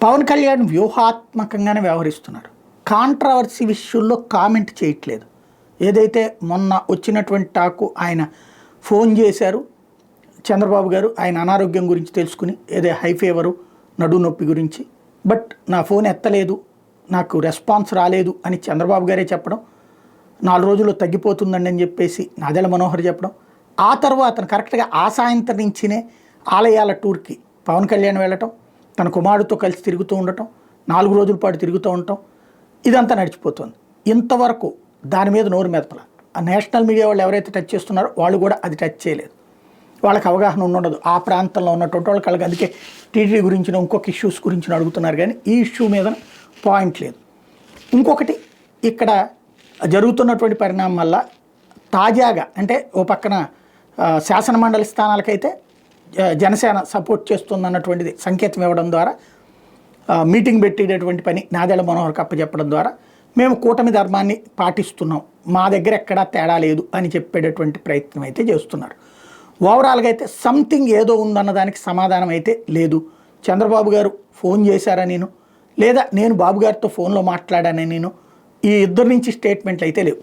పవన్ కళ్యాణ్ వ్యూహాత్మకంగానే వ్యవహరిస్తున్నారు. కాంట్రవర్సీ విషయంలో కామెంట్ చేయట్లేదు. ఏదైతే మొన్న వచ్చినటువంటి టాకు ఆయన ఫోన్ చేశారు చంద్రబాబు గారు ఆయన అనారోగ్యం గురించి తెలుసుకుని, ఏదో హై ఫీవరు నడుము నొప్పి గురించి, బట్ నా ఫోన్ ఎత్తలేదు, నాకు రెస్పాన్స్ రాలేదు అని చంద్రబాబు గారే చెప్పడం, 4 రోజుల్లో తగ్గిపోతుందండి అని చెప్పేసి నాదెళ్ల మనోహర్ చెప్పడం, ఆ తర్వాత కరెక్ట్గా ఆ సాయంత్రం నుంచినే ఆలయాల టూర్కి పవన్ కళ్యాణ్ వెళ్ళటం, తన కుమారుడితో కలిసి తిరుగుతూ ఉండటం, 4 రోజుల పాటు తిరుగుతూ ఉండటం, ఇదంతా నడిచిపోతుంది. ఇంతవరకు దాని మీద నోరు మెదపల. ఆ నేషనల్ మీడియా వాళ్ళు ఎవరైతే టచ్ చేస్తున్నారో వాళ్ళు కూడా అది టచ్ చేయలేదు. వాళ్ళకి అవగాహన ఉండదు ఆ ప్రాంతంలో ఉన్నటువంటి వాళ్ళకి. వాళ్ళకి అందుకే టీటీడీ గురించిన ఇంకొక ఇష్యూస్ గురించి అడుగుతున్నారు, కానీ ఈ ఇష్యూ మీద పాయింట్ లేదు. ఇంకొకటి, ఇక్కడ జరుగుతున్నటువంటి పరిణామం వల్ల తాజాగా అంటే ఓ పక్కన శాసనమండలి స్థానాలకైతే జనసేన సపోర్ట్ చేస్తుందన్నటువంటిది సంకేతం ఇవ్వడం ద్వారా మీటింగ్ పెట్టేటటువంటి పని నాదెళ్ల మనోహర్కి అప్పచెప్పడం ద్వారా మేము కూటమి ధర్మాన్ని పాటిస్తున్నాం, మా దగ్గర ఎక్కడా తేడా లేదు అని చెప్పేటటువంటి ప్రయత్నం అయితే చేస్తున్నారు. ఓవరాల్గా అయితే సంథింగ్ ఏదో ఉందన్న దానికి సమాధానం అయితే లేదు. చంద్రబాబు గారు ఫోన్ చేశారని నేను, లేదా నేను బాబు గారితో ఫోన్లో మాట్లాడానని నేను, ఈ ఇద్దరి నుంచి స్టేట్మెంట్లు అయితే లేవు.